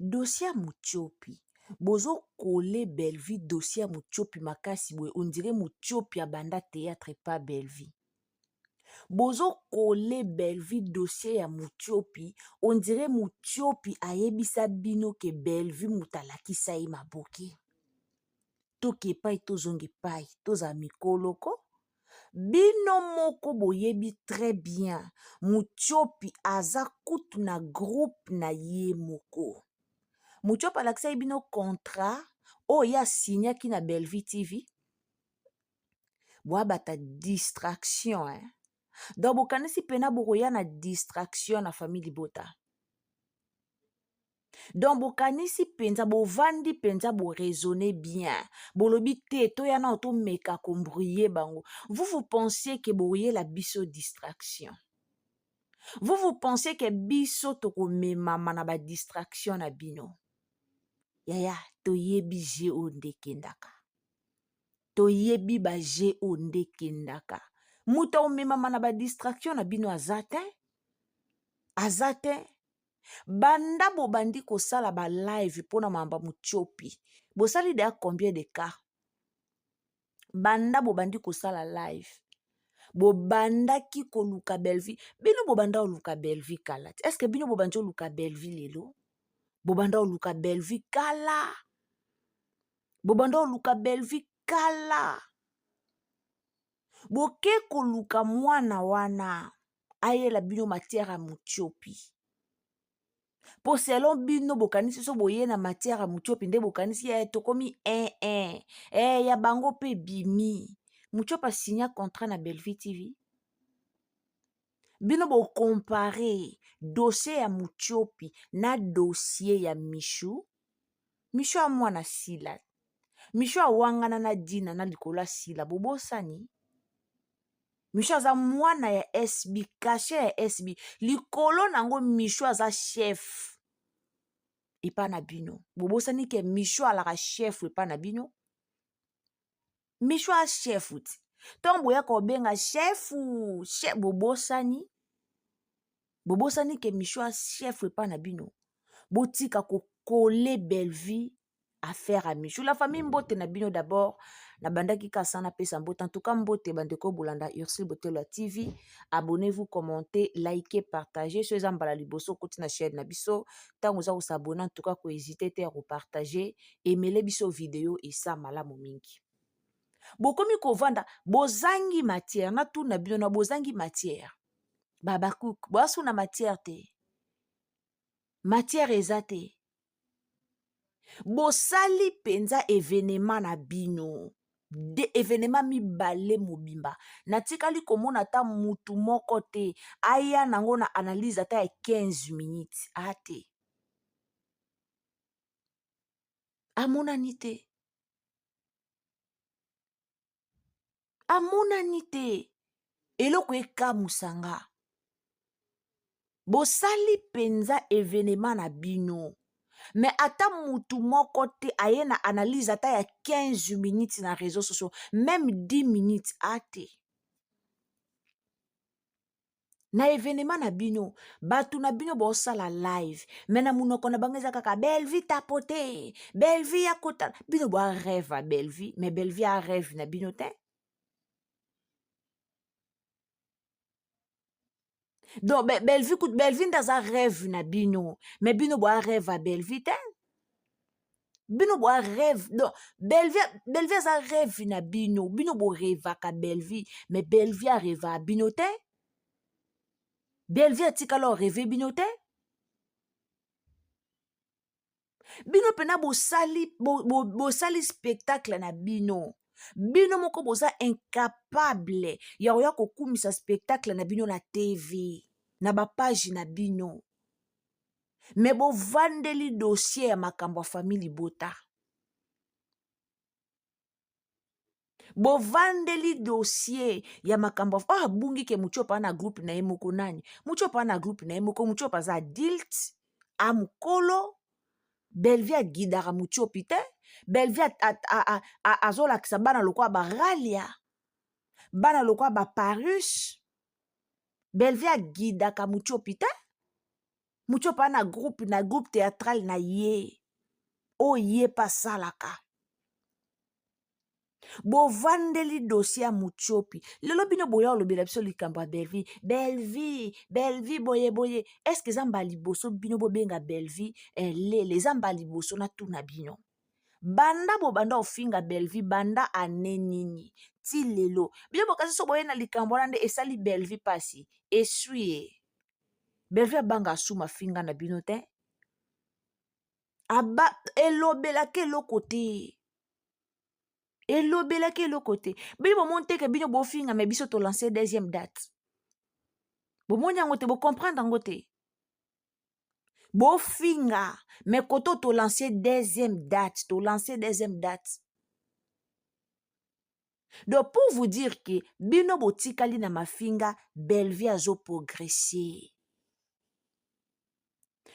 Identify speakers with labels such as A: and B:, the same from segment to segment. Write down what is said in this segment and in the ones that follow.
A: dossier ya Mutiopi bozo kole Belleville dossier ya Mutiopi makasi boye on dirait Mutiopi abanda théâtre pas Belleville. Bozo kole Belleville dossier ya Mutiopi on dirait Mutiopi ayebisa bino ke Belleville mutalakisa ye maboke. Toke epai tozonga epai toza mikoloko. Bino moko boyebi très bien Mutiopi aza kutu na groupe na ye moko. Mutiopi alakisa ye bino contrat oyo asignaki na Belleville TV. Boabata distraction donc bokanisi pena bokoya na distraction na famille Libota. Donc bokanisi penza bovandi penza bo raisonner bien. Bolobi te toya na to meka kombrouiller bango. Vous pensiez que boye la biso distraction. Vous pensez que biso toko mema na ba distraction na bino. Yaya toyebi je onde kendaka. Toyebi ba je onde kendaka. Muta o mema na ba distraction na bino azate. Azate. Banda bo bandi ko sala ba live pona mamba Mutiopi. Bo sali de combien de cas? Banda bo bandi ko sala live. Bo banda ki ko luka Belleville. Bino bo banda o luka Belleville kala. Est-ce que bino bo bandi o luka Belleville lelo? Bo banda o luka Belleville kala. Bo banda o luka Belleville kala. Bo ke ko luka mwana wana. Aye la bino matière à Mutiopi. Po selon bino bokanisi so boye na matière à Mutiopi nde bokanisi ya tokomi ya bango pe bimi. Mutiopi signa contrat na Belleville TV. Bino bo comparer dossier ya Mutiopi na dossier ya Michou. Michou a mwana sila. Michou a wangana na dina na likola sila bobosani. Michou aza mwana ya SB, caché ya SB. Likolo nango Michou aza chef. Epa na bino. Bobosani ke Michou alara chef epa na bino. Michou a chef uti. Tombo ya ko benga chef bobosani. Bobosani ke Michou a chef epa na bino. Botika ko kole Belleville affaire à Michou. La famille mbote na bino d'abord. Na bandaki kasana pesa mbote. En tout cas mbote bandeko bolanda Ursule Botelo TV. Abonnez-vous, commentez, likez, partagez. Ceux ambala liboso koti na chaîne na biso. Tango za s'abonner en tout cas ko hésiter te à repartager. Aimez biso vidéo et ça malamu mingi. Bokomi ko vanda bozangi matière na tout na bino na bozangi matière. Babakouk boasu na matière te. Matière ezate. Bosali penza événement na bino. De événement mibale mobimba. Natikali komona ta mutu moko te. Aya nango na analyse ata ya 15 minutes. Ate. Amonani te. Amonani te. Eloko eka musanga. Bosali penza événement na bino. Mais ata mutu moko te aye na analyse ata ya 15 minutes na réseaux sociaux. Même 10 minutes ate. Na événement na bino. Batu na bino bosala live. Mena munoko na bangeza kaka Belleville tapote. Belleville ya kota. Bino bo rêve à Belleville. Mais Belleville a rêve na bino te. Donc Belleville ndaza rêve na bino. Mais bino bo rêve à Belleville te. Bino bo rêve. Donc Belleville a rêve na bino. Bino bo rêve à Belleville. Mais Belleville a rêve à bino te. Belleville a tikalo rêve bino te. Bino pena bo sali spectacle na bino. Bino moko boza incapable ya oya kokumisa spectacle na bino na TV. Na ba page na bino. Mais bo vandeli dossier ya makambo ya famille Libota. Bo vandeli dossier ya makambo bungi ke Mutiopi na groupe na emoko nani. Mutiopi na groupe na emoko Mutiopi za adult amukolo. Belleville a guidara Mutiopi te. Belleville azola kisa bana lokwa ba ralia. Bana lokwa ba parus. Belleville a guidaka Mutiopi te. Mucho pa na groupe théâtral na ye. O ye pasalaka. Bovandeli dossier muchopi. Lelo bino boya olobela biso likambo ya Belleville. Belleville boye. Est-ce que zamba liboso bino bobenga Belleville lele zamba liboso na tuna bino. Banda banda ofinga Belleville banda anenini. Ti lelo. Bino bokasi so boye na likambo nande esali Belleville pasi. Essuie. Belleville banga suma finga na bino te. Aba elobela ke lo côté. Elobela ke lo côté. Bino monte ke bino bofinga mais biso to lancer deuxième date. Bo monya ngote bo comprendre ngote. Bofinga mais koto to lancer deuxième date, Donc pour vous dire que bino botikali na mafinga Belleville azo progresser.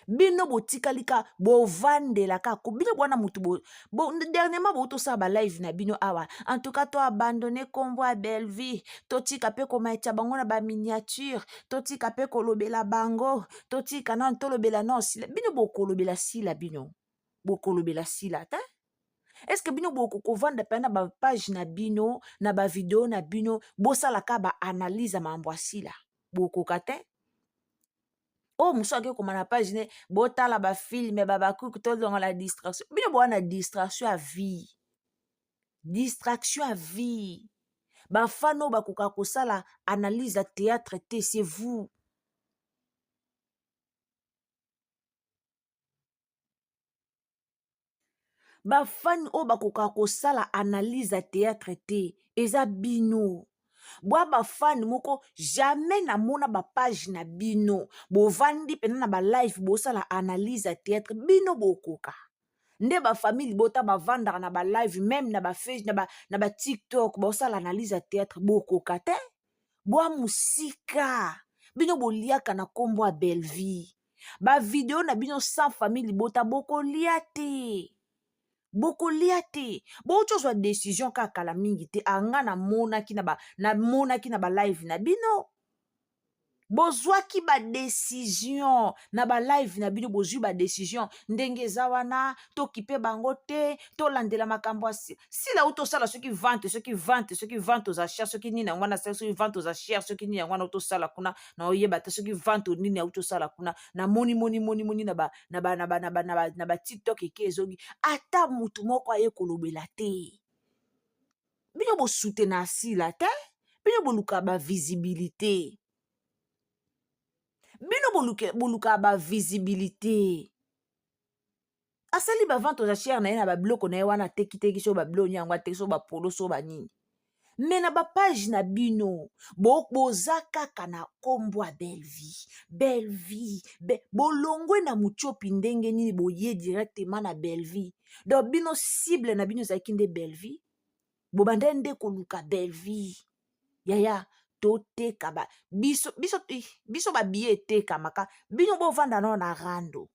A: Bino botikali ka bovandela ka ko bino bwana mutu dernièrement bo to sa ba live na bino awa en tout cas to abandonner combo à Belleville totika pe ko maïtia bango na ba miniature totika pe ko lobela bango totika non to lobela non sila bino bokolobela sila bino bokolobela sila ta. Est-ce que bino boko vendre pena ba page na bino na ba vidéo na bino bosala ka ba analyse mambo asila boko kate. Oh, moussa ke koma na page ne botala ba film ba bakuku to dans la distraction. Bino bo na distraction à vie. Distraction à vie. Ba fano ba koka kosala analyse à théâtre te c'est vous. Ba fan o ba koka kosala analyse à théâtre te eza bino. Boa ba fan moko jamais na mona ba page na bino bo vandi pena na ba live bo sala analyse à théâtre bino bokoka nde ba famille bota ba vanda na ba live même na ba face na ba TikTok bo sala analyse à théâtre bokoka te boa musika bino boliaka na kombo a Belleville ba vidéo na bino sans famille bota boko liate boko liate bo chozwa décision kaka la mingi te anga na monaki na ba live na bino bozwaki ba décision na ba live na bino bozwi ba décision ndenge eza wana tokipe bango te tolandela makambo sila utosala soki vente oza cher soki nini yango wana soki vente oza cher soki nini yango wana utosala kuna na oyeba te soki vente nini utosala kuna na moni na ba TikTok eke ezongi ata mutu moko aye kolobela te bino bosutena asila te bino boluka ba visibilité bino boluka ba visibilité asali ba vente aux chers na ye na ba biloko na ye wana teki so ba biloko yango teki so ba polo so ba nini mais na ba page na bino boza kaka na kombo ya Belleville bolongwe na muchopi ndenge nini boye directement na Belleville donc bino cible na bino ezalaki nde Belleville bobanda nde koluka Belleville yaya toteka ba biso ba billet etekamaka bino bovanda no na rando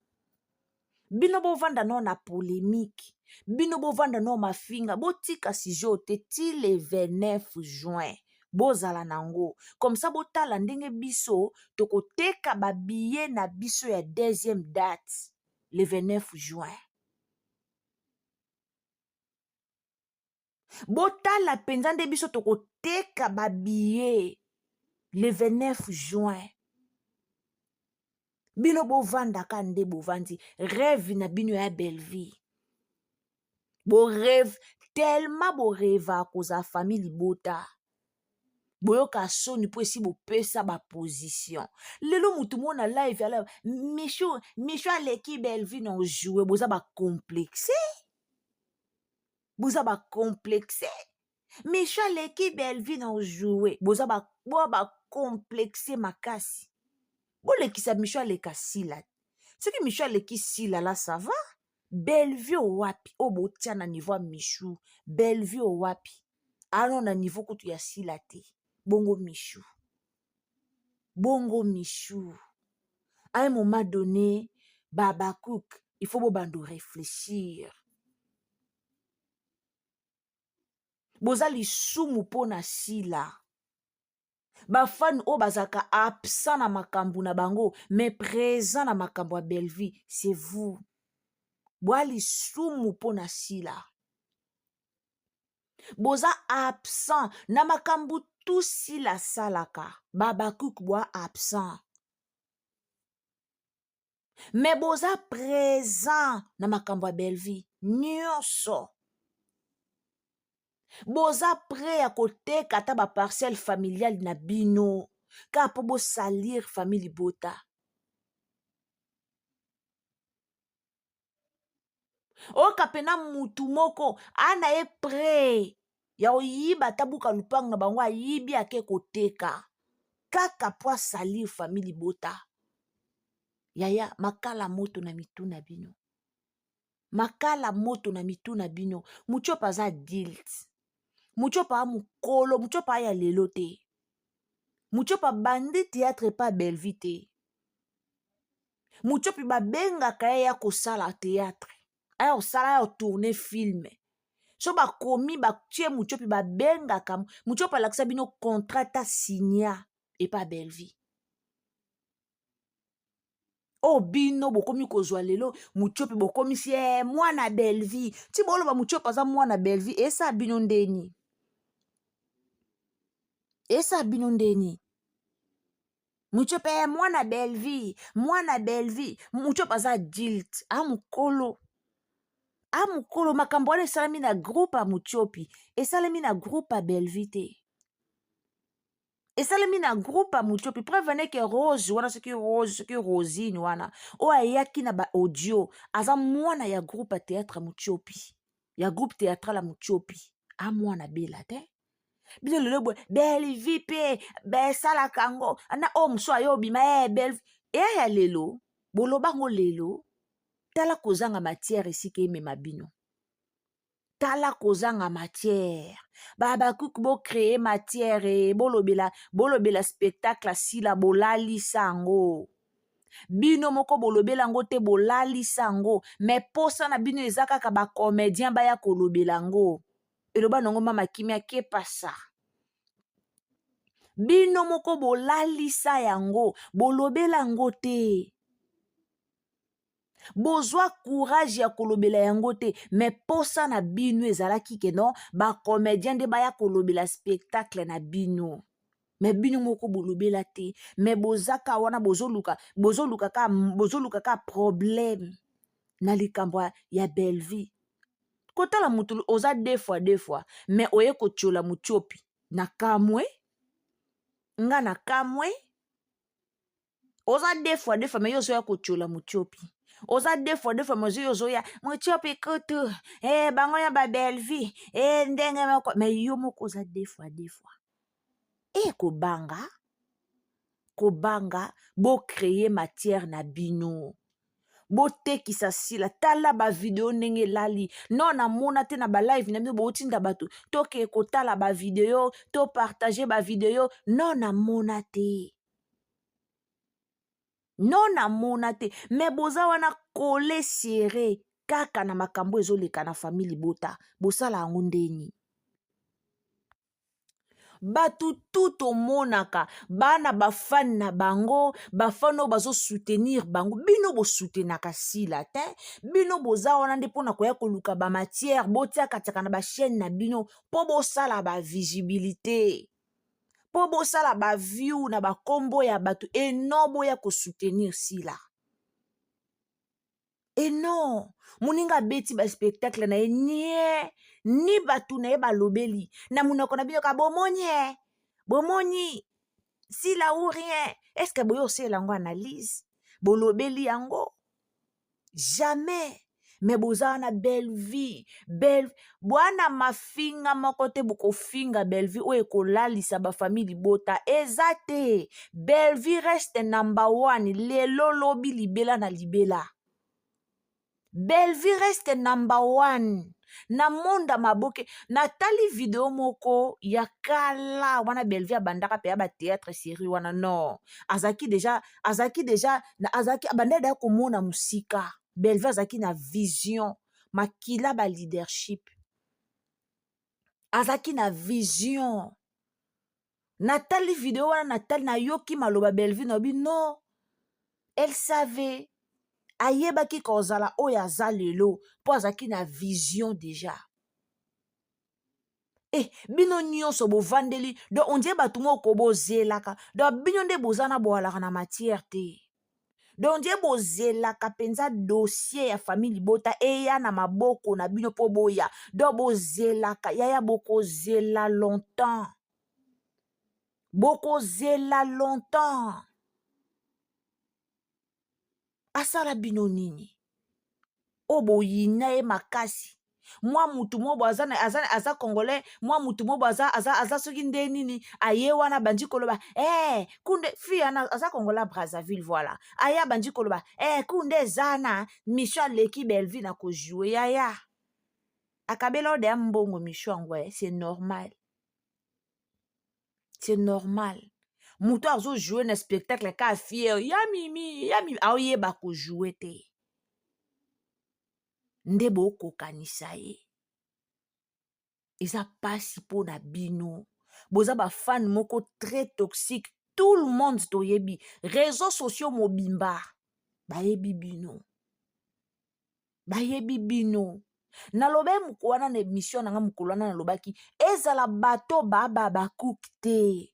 A: bino bovanda no na polémique bino bovanda no mafinga botika sujet te ti le 29 juin bozala nango comme ça botala ndenge biso tokoteka ba billet na biso ya deuxième date le 29 juin botala penza nde biso tokoteka ba billet le 29 juin bino bovanda ka nde bovandi rêve na bino ya Belleville bo rêve tellement bo rêve akoza famille libota boyoka soni po esi bopesa ba position lelo mutu mona live ala Michou aleki Belleville non jouer boza ba complexé Michou aleki Belleville non jouer boza ba complexé makasi bolekisa Michou aleka sila soki Michou aleki sila la ça va Belleville wapi o botia na niveau Michou Belleville wapi ano na niveau kutu ya sila te bongo Michou à un moment donné Baba Cook il faut bobando réfléchir boza lisumu pona sila bafani oyo bazalaka absent na makambo na bango mais présent na makambo ya Belleville, c'est vous. Bwa lisumu mpo na sila boza absent na makambo tu sila salaka babakuku bwa absent mais boza présent na makambo ya Belleville nyonso. Boza prêt ya koteka ata baparcelle familiale na bino kaka mpo bosalir famille Libota. Oka pena mutu moko ana ye prêt ya oyiba ata buka lupango na bango ayibi ake koteka kaka po asalir famille Libota. Yaya makala moto na mitu na bino, makala moto na mitu na bino. Muchopa za guilt, muchopa a mukolo, muchopa ya lelo te, muchopa bandi théâtre pa Belleville te, muchopi babengaka ya kosala théâtre, aya kosala ya tourner film. So bakomi batie muchopi babengaka muchopa lakisa bino contrat a signa et pas Belleville. O bino bokomi kozwa lelo muchopi bokomi si mwana Belleville. Ti boloba muchopa za mwana Belleville esa bino ndeni. Esa bino ndeni. Muchopa mwana Belleville, mwana Belleville. Muchopa za guilt. Amukolo. Amukolo makambo wana esalami na groupe a muchopi. Esalami na groupe a Belleville te. Esalami na groupe a muchopi. Preuve que Rose wana soki Rose soki Rosine wana o ayaki na ba audio aza mwana ya groupe a théâtre muchopi. Ya groupe théâtral a muchopi. A mwana bela te. Bino lelo boy Belleville pe besala kango ana o mso ayo bima Belleville ya lelo boloba ngo lelo tala kozanga matière esike emema bino. Tala kozanga matière. Babakuku bo créer matière bolobela spectacle sila bolali sango. Bino moko bolobela ngo te bolali sango. Mais posa na bino ezaka ka ba comédien baya kolobela ngo. Eloba nango mama kimia ke pasa. Bino moko bolali sa yango bolobela ngo te. Bozwa courage ya kolobela yango te, mais posa na bino ezalaki ke non ba comédien de baya kolobela spectacle na bino. Mais bino moko bolobela te, mais bozaka wana bozoluka ka problème na likambo ya Belleville. Kotala mutu oza deux fois, mais oye kochola muchopi na kamwe nga na kamwe oza deux fois, mais yo zoya kochola muchopi. Oza deux fois, mais yo zoya muchopi kutu bango ya ba Belleville ndenge moko, mais yo moko oza deux fois. Kobanga bo créer matière na bino. Bo tekisa sila tala ba video ndenge lali non na mona te na ba live na bino bo tinda bato toke kotala ba video to partager ba video non na mona te. Non na mona te, mais boza wana kole serré kaka na makambo ezoleka na famille Libota bosala yango ndeni. Batu tout omonaka bana bafani na bango bafano bazo soutenir bango bino bo soutenaka sila te bino boza wana nde pona koya koluka ba matière botiaka tiaka na ba chaîne na bino po bosala ba visibilité po bosala ba view na ba kombo ya batu enobo ya ko soutenir sila. Et non, muninga beti ba spectacle na nie ni batu na ba lobeli na munoko na bino ka bomoni si la ou rien. Est-ce que boyo se lango analyse bolobeli yango jamais. Mais boza na Belleville bwana mafinga makote buko finga Belleville o ekolalisa ba famille Libota ezate. Belleville reste number 1 lelo lobi libela na libela. Belleville reste number 1 na monda maboke. Natali video moko ya kala wana Belleville abandaka pe ya ba théâtre série wana non azaki déjà na azaki abandada ya komona musika. Belleville azaki na vision makila ba leadership azaki na vision Natali vidéo wana Natali na yoki maloba Belleville na bi non. Elle savait. Ayebaki kozala oyo aza lelo po azaki na vision déjà. Bino nyonso bovandeli donc on dirait bato moko bozelaka donc bino nde bozana boalaka na matière te. Donc die bozelaka penza dossier ya famille Libota eya na maboko na bino po boya. Donc bozelaka yaya bokozela longtemps. Bokozela longtemps. Asala bino nini? Obo yina e makasi. Moi mutu mobo aza congolais, moi mutu mobo aza soki nde nini aye wana bandi koloba kunde fi ana aza congolais Brazzaville voilà. Aya bandi koloba kunde zana Michel Leki Belleville na ko jouer yaya. Akabela de mbongo Michel ngwe, c'est normal. C'est normal. Mutu azo jouer na spectacle ka fier ya mimi aoye ba ko jouer te. Nde boko kanisa ye. Eza pasi po na bino. Boza ba fan moko très toxique. Tout le monde toyebi. Réseaux sociaux mobimba. Bayebi bino. Bayebi bino. Nalobe mukwana na émission nanga mukolana nalobaki. Ezala bato baba bakukte.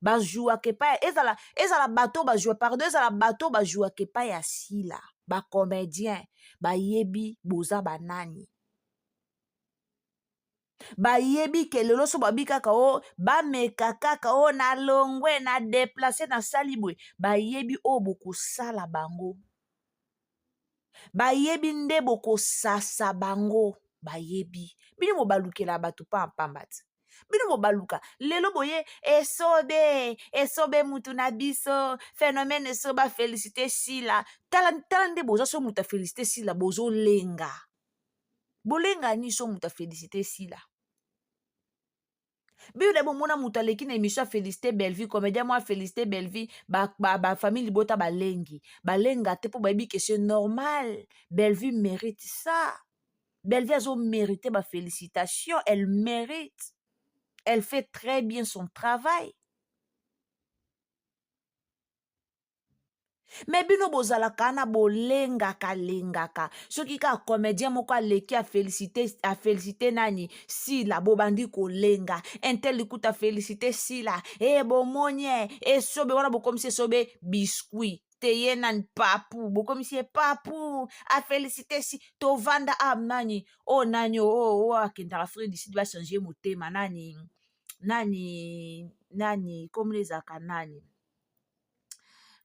A: Bajua kepa. Ezala bato bajua. Pardon, ezala bato bajua kepa ya sila. Ba comédien. Bayebi boza banani. Bayebi ke lelo so babi kaka o bameka kaka o na longwe na déplacer na salibwe. Bayebi o boko sala bango. Bayebi nde boko sasa bango. Bayebi. Bino mo balukela bato pa mpambati. Bino mo baluka. Lelo boye esobe mutu na biso. Phénomène esoba félicité sila. Tala nde boza so muta félicité sila bozo lenga. Bolenga ni so muta félicité sila. Biyo de mona mutaleki na émission Félicité Belleville, comédien moi Félicité Belleville, ba famille Libota balengi. Balenga te po baby que c'est normal. Belleville mérite ça. Belleville a mérité ba félicitations, elle mérite. Elle fait très bien son travail. Mais bino bozalaka na bolengaka lengaka. Soki ka comédien moko aleki a félicité nani sila bobandi ko lenga. Intel likuta félicité sila. Bomonye sobe wana bokomisi sobe biscuit. Teye nan papu bokomisi papu a félicité si to vanda nani nani akenda Afrique du Sud va changer motema nani comme les aka nani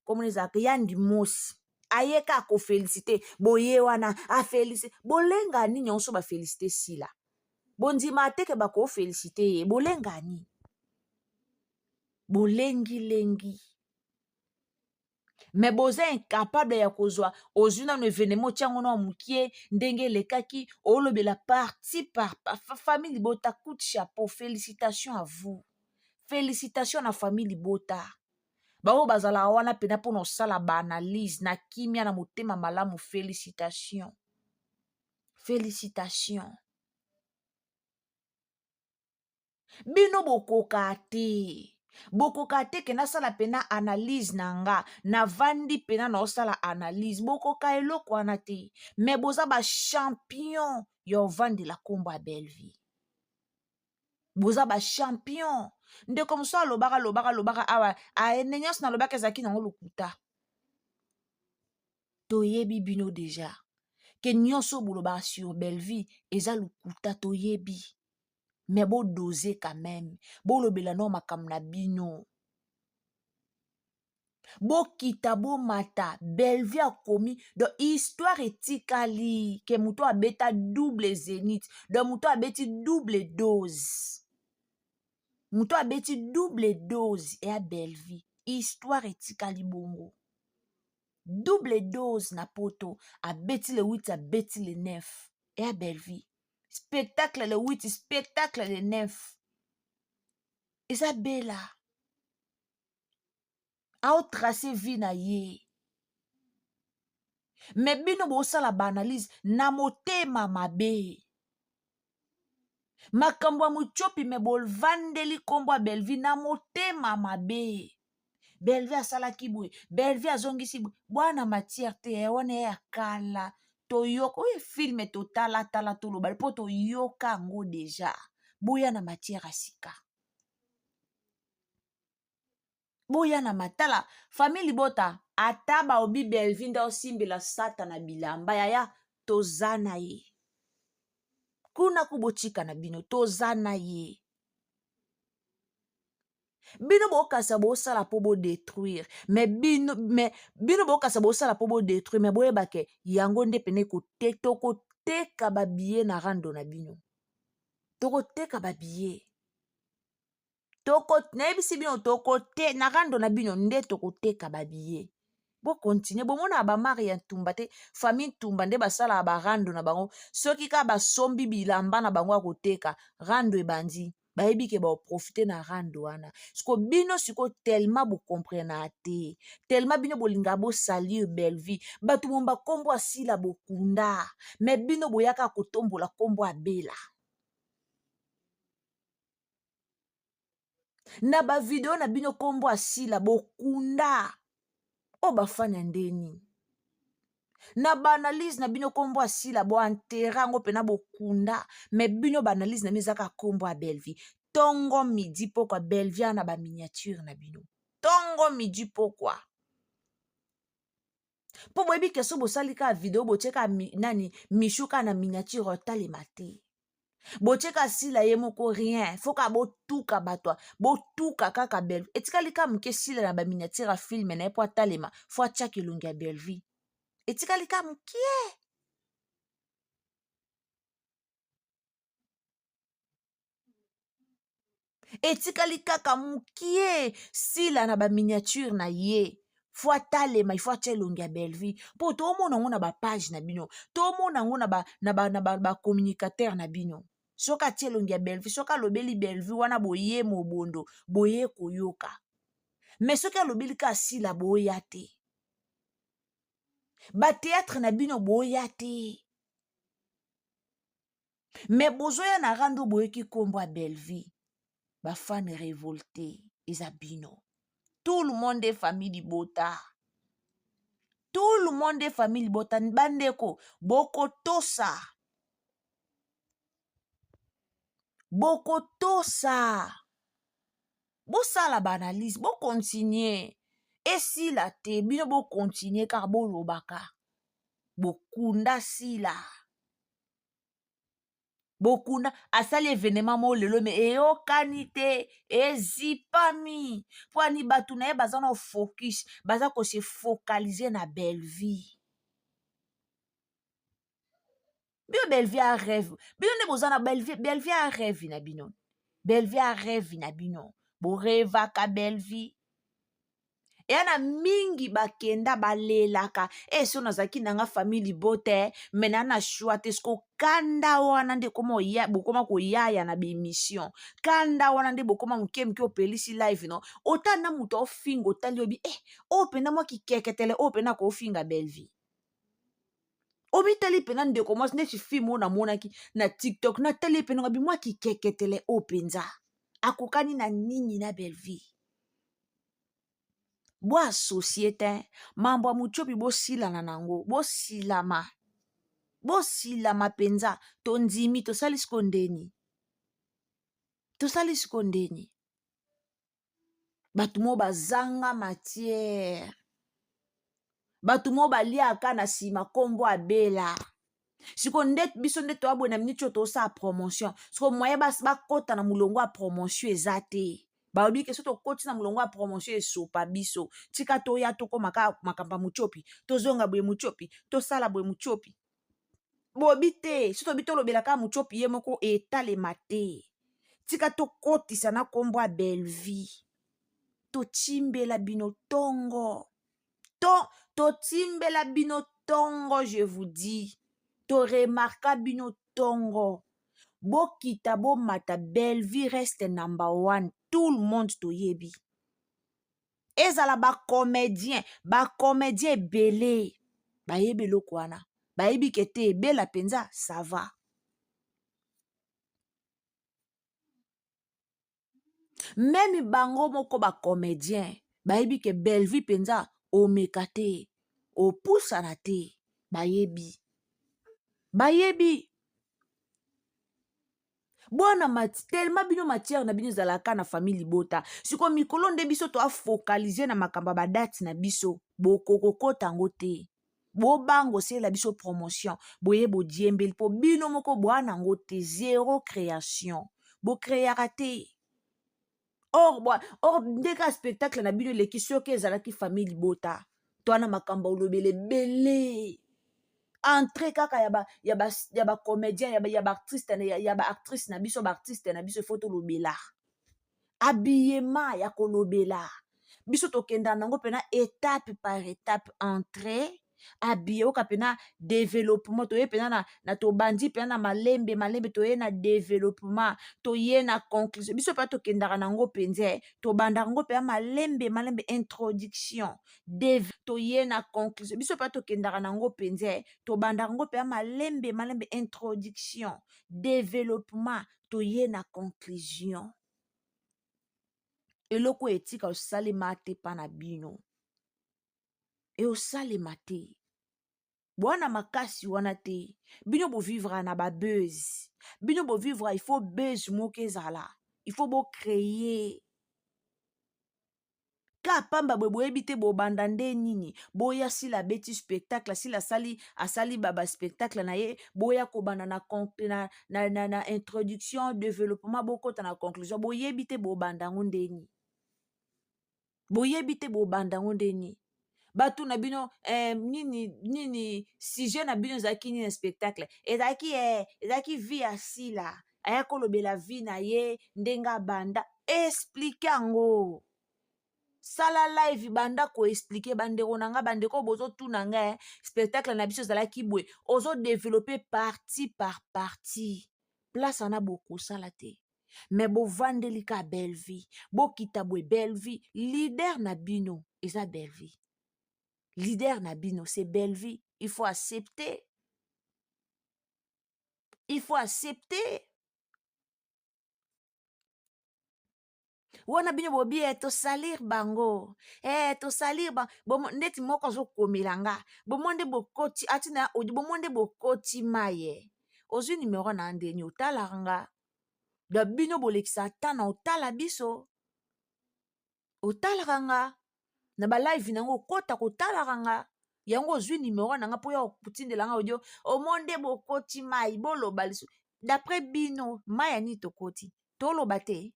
A: comme les aka yandi mosi ayeka ko félicité boye wana a félicité bolenga ni nyonso ba félicité sila bondima te ke bako félicité bolenga ni bolengi mais boza incapable ya kozwa ozuna no événement tiango na mukie ndenge lekaki olobela parti par famille Libota coup de chapeau félicitations à vous félicitations na famille Libota bao bazala wana pena po no sala ba analyse na kimia na motema malamu félicitations bino bokoka te ke nasala pena analyse nanga na vandi pena na osala analyse bokoka eloko wana te me boza ba champion yo vandi la kombo ya Belleville boza ba champion ndeko moso alobaka awa ene nyonso nalobaka ezalaki nango lokuta toyebi bino deja ke nyonso bolobaka sur Belleville eza lokuta toyebi mais bo doser quand même bo lobela no makam na bino bo kita bo mata Belleville a komi de histoire etikali ke muto abeta double zénith de muto abeti double dose et à Belleville histoire etikali bongo double dose na poto abeti le 8 abeti le 9 et à Belleville spectacle le 8 spectacle le 9 Isabella a tracé vie na ye mais bino bosala ba analyse na motema mabe makambo ya Muchopi me bolvandeli kombo ya Belleville na motema mabe. Belleville asalaki boye, Belleville azongisi boye. Bwana matière te wana ya kala. Toyoka oye filme totala tala toloba po toyoka yango deja. Boya na matière asika. Boya na matala famille Libota ata ba obi Belleville nda osimbela sata na bilamba ya tozana ye. Kuna kubochika na bino tozana ye. Bino bokasa bosala po bo détruire mais bino bokasa bosala po bo détruire mais boyeba ke yango nde pene tokoteka babiye na rando na bino. Tokoteka babiye. Nayebisi bino tokote na rando na bino nde tokoteka babiye. Bo continue bomona ba mari ya Ntumba te famille Ntumba nde basala ba rando na bango soki ka basombi bilamba na bango akoteka rando ebandi bayebi ke ba profiter na rando wana siko bino siko tellement bo comprendre te tellement bino bolinga bo salir Belleville batu momba kombo asila bokunda mais bino boyaka kotombola kombo abela. Na ba video na bino kombo asila bokunda o bafanya ndeni. Na ba analyse na bino kombo asila bo antera ngo pena bokunda me bino ba analyse na mizaka kombo a Belleville. Tongo midi pokwa Belleville na ba miniature na bino. Tongo midi pokwa. Po boyebi keso bosalika video bocheka nani mishuka na miniature otale mate. Bocheka sila ye moko rien foka botuka batwa botuka kaka Belleville etikali ka mke sila na ba miniature film na epo atalema fo achaki elongi ya Belleville etikali ka mkie etikali kaka mkie sila na ba miniature na ye fo atalema ifo acha elongi ya Belleville po tomona ngo na ba page na bino tomona ngo na ba communicateur na bino. Soka tie elongi ya Belleville soka lobeli Belleville wana boye mobondo boye koyoka mais soki alobeli ka sila boya te ba théâtre na bino boya te mais bozoya na rando boyeki kombo ya Belleville ba fan révolté eza bino. Tout le monde est famille Libota. Tout le monde est famille Libota. Bandeko bokotosa. Bokotosa. Bosala ba analyse, bo continuer. Et si la te bino bo continuer car bo lobaka. Bokunda sila. Bokunda asali événement mo lelo me eo kanite ezipami. Pwani batu na ye baza no focus, baza ko se focaliser na Belleville. Bio Belleville a rêve. Bino ne bozana Belleville a rêve na bino. Belleville a rêve na bino. Bo rêva ka Belleville. Yana mingi bakenda balelaka so nazaki nanga famille Libota mena na choix sko kanda wana nde komo ya bokoma ko yaya na be mission kanda wana nde bokoma mke opelisi live no otana muto ofinga otali obi opena mwa kikeketele opena ko ofinga Belleville obi tali pena nde komo nde film na monaki na TikTok na tali pena obi mwa kikeketele openza akokani na nini na Belleville. Boa société mambo ya Muchopi bosilana nango bosilama penza tondimi tosali skondeni batu mo bazanga matière batu mo baliaka na sima kombo abela siko nde biso nde toabwe na miniti oyo tosala promotion siko moye bakota na mulongo ya promotion eza te baobi ke so tokoti na mulongo ya promotion esopa biso tika toya tokoma ka makambo ya Muchopi tozonga boye Muchopi tosala boye Muchopi bobi te so tobi tolobelaka Muchopi ye moko etalema te tika tokotisa na kombo ya Belleville totimbela bino tongo totimbela bino tongo je vous dis to remarka bino tongo bokita bomata Belleville reste number 1 tout le monde toyebi ezala bacomédien ebele bayebi eloko wana bayebi ke te ebela penza ça va Même bango moko ba comédien bayebi ke belle vie penza omeka te opusana te bayebi bona tellement bino matière na bino ezalaka na famille libota siko mikolo nde biso toafocalize na makambo ya badate na biso bokokokota yango te bobango osala biso promotion boye bodiembeli mpo bino moko bwana yango te zéro création bokreaka te or ndeka spectacle na bino eleki soki ezalaki famille libota to wana makambo olobele ebele entre kaka ya bacomédien ya baactrice na biso baartiste na biso ifo tolobela habillement ya kolobela biso tokenda nango mpena étape par étape entrée habille oka mpena développement toye mpena na tobandi mpena na malembe toye na développement toye na conclusion biso mpena tokendaka nango mpenza tobandaka ngo mpena malembe introduction toye na conclusion biso mpena tokendaka nango mpenza tobandaka ngo mpena malembe introduction développement toye na conclusion eloko etika osalema te mpa na bino osalema te bwana makasi wana te bino bovivra na babuse bino bovivra il faut buse moko ezala il faut bocreye ka pamba bwe boyebi te bobanda nde nini boya sila abeti spectacle asali baspectacle na ye boya kobanda na introduction développement bokota na conclusion boyebi te bobanda yango ndeni boyebi te bobanda yango ndeni bato na bino nini sujet na bino ezalaki nini spectacle ezalaki vie ya sila aya kolobela vie na ye ndenge abanda explike yango sala live banda koexplike bandeko na nga bandeko bozotuna nga spectacle na biso ezalaki boye ozodevelope partie par partie place wana bokosala te me bovandeli ka belle vie bokita boye belle vie leader na bino eza belle vie leader na bino c'est belle vie il faut accepter wana bino bobi tosalir bango tosalir bango ndeti moko azokomela nga bomonde bokoti atina bomonde bokoti maye ozwi numero na ndeni otalaka nga da bino bolekisa ata na otala biso otalaka nga na balive nango okota kotalaka nga yango ozwi numero na nga mpo ya kotindela nga odio omonde bokoti mai boloba liso d'après bino mai ani tokoti toloba te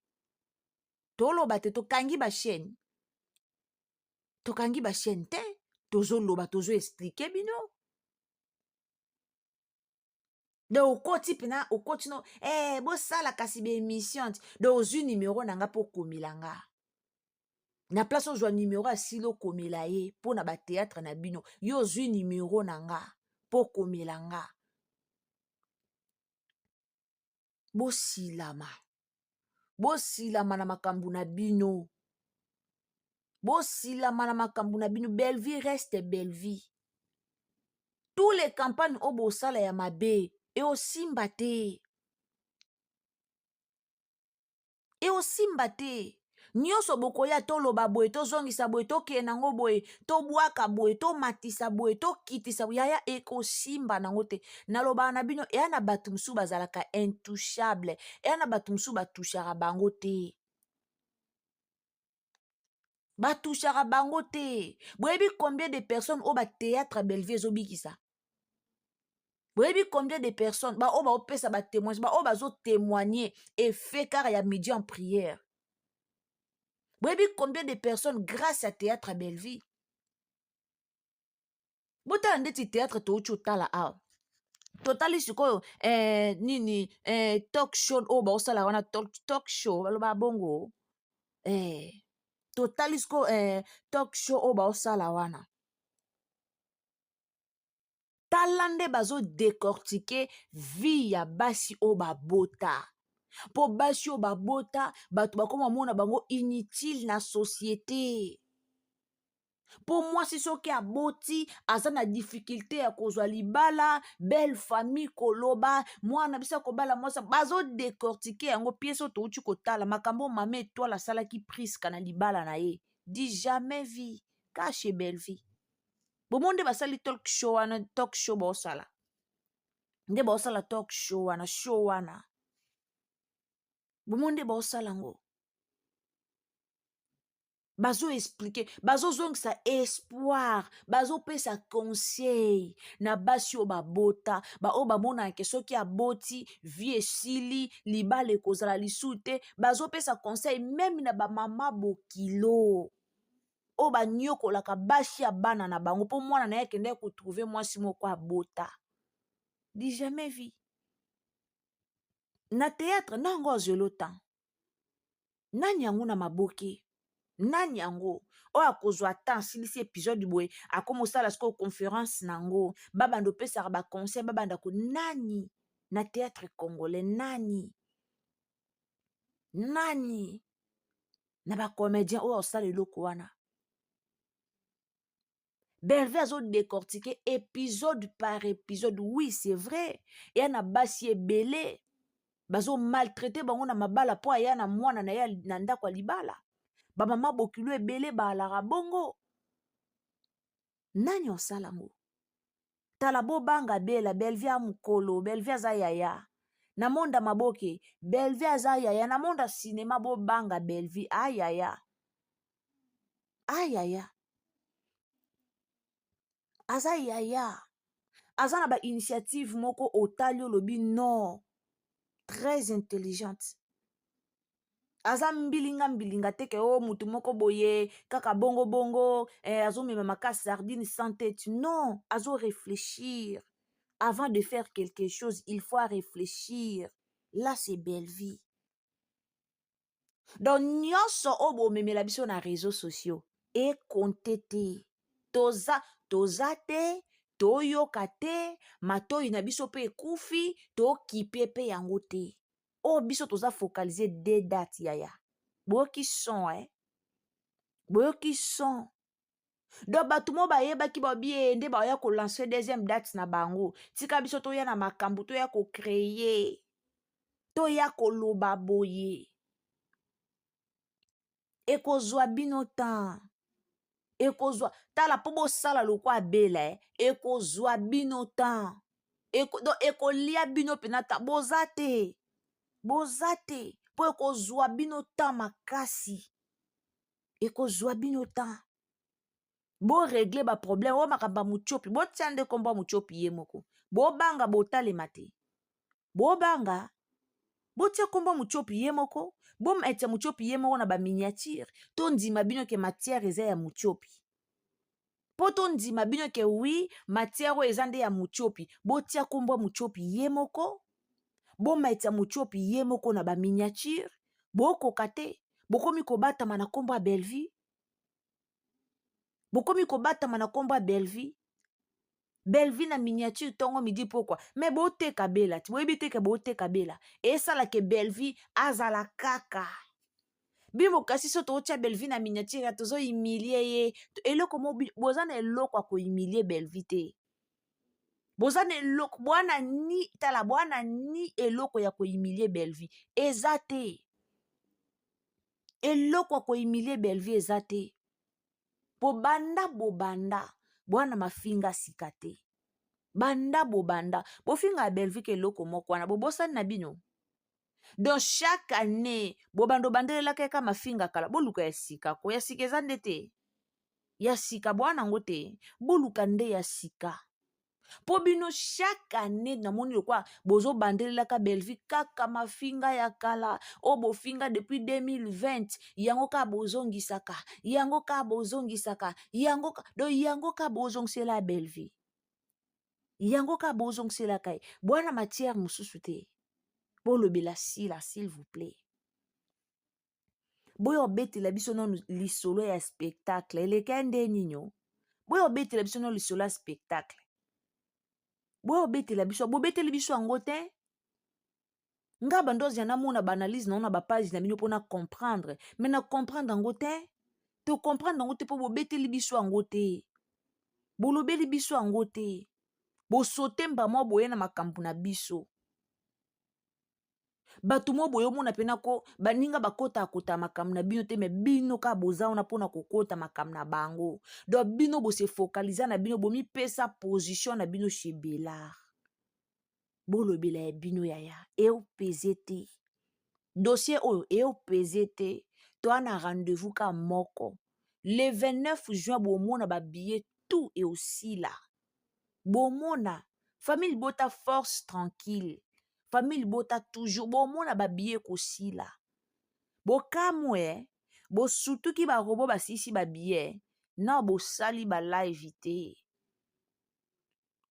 A: tokangi bachaîne te tozoloba tozoexplike bino de okoti mpena okoti no bosala kasi baémission ti de ozwi numero na nga mpo okomela nga na place ozwa numero asili okomela ye mpo na bateatre na bino yo ozwi numero na nga mpo okomela nga bosilama na makambo na bino belle vie reste belle vie tous les campagnes oyo bosala ya mabe eosimba te nyonso bokoya toloba boye tozongisa boye tokende nango boye tobwaka boye tomatisa boye tokitisa boye yaya ekosimba nango te nalobaka na bino eya na bato mosusu bazalaka intouchable eya na bato mosusu batushaka bango te boyebi combien de personnes oyo batéâtre Bellevue ezobikisa boyebi combien de personnes oyo baopesa batémoignage oyo bazotémoigne effet kaka ya midi en prière boyebi combien de personnes grâce à théâtre Bellevue botala ndeti théâtre touti otala awa totali sikoyo nini talk show oyo baosala wana talk show baloba bongo totali sikoyo talk show oyo baosala wana tala nde bazodécortike vie ya basi oyo babota mpo basi oyo babota bato bakoma mona bango inutile na société Pour moi, si soki aboti, aza na difficulté ya kozwa libala, belle famille koloba, mwana bisa kobala mwasa, bazo décortiquer yango pièce touti kotala, makambo mame étoile asalaki priska na libala na ye. Dis jamais vie, cache belle vie. Bomonde basali talk show wana, talk show bosala. Nde bosala talk show wana, show wana. Bomonde bosala ngo. Bazo expliquer, bazo zongisa espoir, bazo pesa conseil na basi o babota, ba o bamona ke soki aboti, vie esili, libala ekozala lisu te, bazo pesa conseil même na ba mama bokilo. O ba nyokolaka basi ya bana na bango po mwana na ye kende ko trouver mwasi moko abota. Dis jamais vu. Na théâtre nango azelo temps. Nani yango na maboke? Nani yango oyo akozwa temps silisi épisode boye akomosala siko conférence nango babanda opesaka baconseil babanda ko nani na théâtre congolais nani na bacomédien oyo osala eloko wana. Belve azo décortiquer épisode par épisode. Oui, c'est vrai. Ya na basi ebele bazo maltraité bango na mabala po aya na mwana na ya na ndako libala. Ba mama bokilo ebele balaka bongo. Nani osala ngo? Tala bo banga bela Belve a mukolo, Belve aza yaya. Na monda maboke, Belve aza yaya. Na monda cinéma bo banga Belve ayaya. Ayaya. Aza yaya. Aza na ba initiative moko otali olobi non. Très intelligente. Aza mbilinga teke o mutu moko boye kaka bongo bongo azo mema makasi sardine sans tête. Non, azo réfléchir. Avant de faire quelque chose, il faut réfléchir. Là, c'est belle vie. Donc, nyonso obo memela biso na réseaux sociaux. Et compter te. Toza te, toyoka te, matoi na biso pe ekufi, to kipe pe yango te. O biso toza focaliser des dates yaya. Boyoki son, boyoki son. Donc bato mo bayebaki babie nde baya ko lancer deuxième date na bango. Tika biso to ya na makambo to ya ko créer. To ya ko loba boye. Ekozwa bino temps. Ekozwa tala po bo sala lokwa bela ekozwa bino temps. Donc ekolia bino penata bozate. Bozate po ekozwa bino temps makasi. Ekozwa bino temps. Bo régler ba problème o makamba muchopi bo tiande komba muchopi ye moko bo banga bo talema te bo banga bo tia komba muchopi ye moko bo etia muchopi ye moko na ba miniature to ndima bino ke matière eza ya muchopi po to ndima bino ke oui matière o eza nde ya muchopi bo tia komba muchopi ye moko bo etia muchopi ye moko na ba miniature bo kokate bo komi ko batama na komba Belvi. Bokomi ko batama na komba Belvi. Belvi na miniature tongo midi pourquoi? Mais bo te kabela, ti boyebi te ke bo te kabela. E sala ke Belvi azala kaka. Bimo kasi so to tia Belvi na miniature tozo humilier ye. Eloko mo bozana eloko ko humilier Belvi te. Bozana eloko bwana ni tala bwana ni eloko ya ko humilier Belvi. Ezate. Eloko ko humilier Belvi ezate. Bobanda bwana mafinga sikate. Banda bobanda. Bofinga Belvi ke loko moko wana bobosani na bino. Donc chaque année bobando bandela kaka mafinga kala boluka ya sika ko ya sika ezande te. Ya sika bwana ngote boluka nde ya sika. Po bino chaque année na moni lokwa bozo bandelela ka Belvi kaka mafinga ya kala o bofinga depuis 2020 yango ka bozongisaka yango ka bozongisaka yango ka do yango ka bozongisela Belvi yango ka bozongisela kai bwana matière mususu te bolobela sila s'il vous plaît boyo betela biso no lisolo ya spectacle eleka nde ninyo boyo betela biso no lisolo ya spectacle bo betela biso bo beteli biso yango te nga bandozi na mona ba analyse na ba page na bino pona comprendre mais na comprendre yango te To comprendre nango te po bobeteli biso yango te. Bolobeli biso yango te. Bosote mbamwa boye na makambo na biso. Bato mo boye omona pena ko baninga bakota akota makambo na bino te, me bino ka boza wana pona kokota makambo na bango. Donc bino bo se focaliser na bino bomi pesa position na bino chez Bélard. Bolobela ya bino yaya eopese te. Dossier oyo eopese te. To ana rendez-vous ka moko. Le 29 juin bomona ba billet tout et aussi là. Bomona famille bota force tranquille. Famille bota toujours bomona ba billet kosi là. Bo kamwe bo surtout ki ba robo ba sisi ba billet na bo sali ba live te.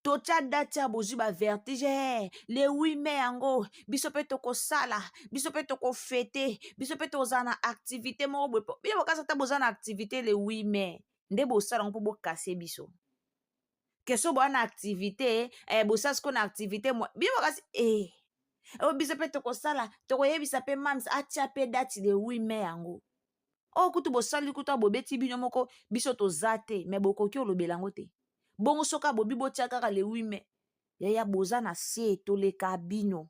A: Tocha datia bozu ba vertige le 8 mai yango biso pe toko sala biso pe toko fete biso pe tozana activité mo bo bien bokasa ta bozana activité le 8 mai nde bo sala ngo bo kase biso keso bo na activité bo sala ko na activité mo bien bokasa biso pe toko sala toko yebisa pe mams atia pe date le 8 mai yango kutu bo sali kutu bo beti bino moko biso tozate mais bokoki olobela ngo te. Bongo soka bobi botia kaka le 8 mai. Yaya boza na se toleka bino.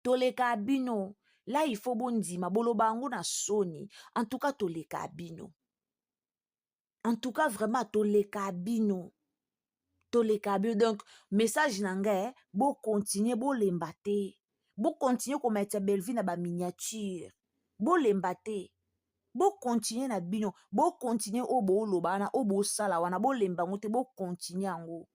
A: Toleka bino. Là il faut bondima boloba ngo na soni. En tout cas toleka bino. En tout cas vraiment toleka bino. Toleka bino. Donc message nanga bo continuer bo lembate. Bo continuer ko mettre Belleville na ba miniature. Bo lembate. Bo continuer na bino, bo continuer obo lobana, obo sala wana, bo lemba ngote, bo continuer ango.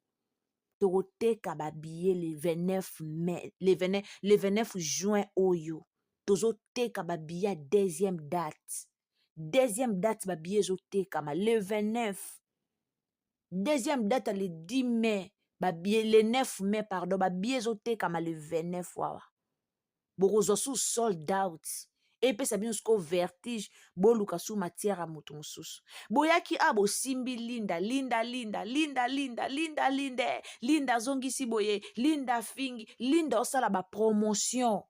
A: Tokoteka ba billet le 29 mai, le 29 juin oyo. Tozo teka ba billet deuxième date. Deuxième date ba billet zo teka ma le 29. Deuxième date le 10 mai, ba billet le 9 mai pardon, ba billet zo teka ma le 29 wawa. Bokozo sous sold out. Et puis ça vient jusqu'au vertige boluka sous matière à mouton sous boyaki abo simbi linda zongi si boye linda fingi linda osala ba promotion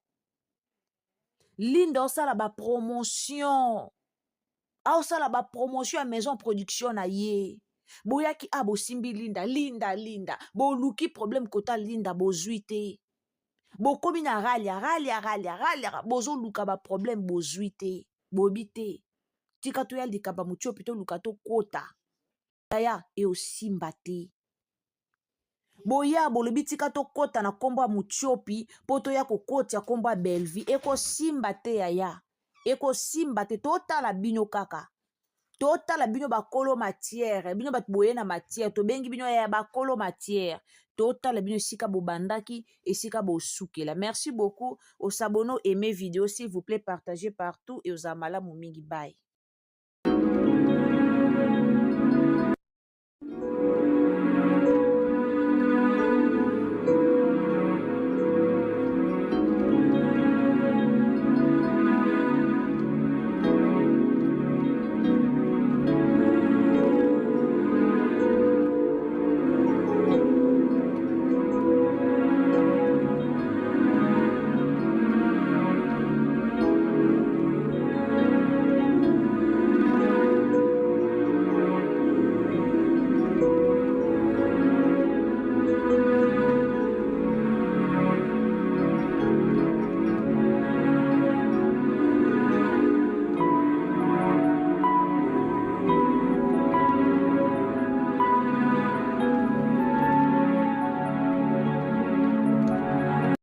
A: osala ba promotion à maison production na ye boyaki abo simbi linda boluki problème kota linda bozuite bokomi na ralia bozo luka ba problème bozwi te bobi te tika to ya likamba mutiopi to luka to kota yaya e osimba te boya bolobi tika to kota na kombo ya mutiopi po to ya kokoti ya kombo ya Belleville ekosimba te yaya ekosimba te totala bino kaka totala bino bakolo matière bino bato boye na matière tobengi bino ya bakolo matière totala bino esika bobandaki esika bosukela. Merci beaucoup osabona aimez vidéo s'il vous plaît partagez partout et ozala malamu mingi bye.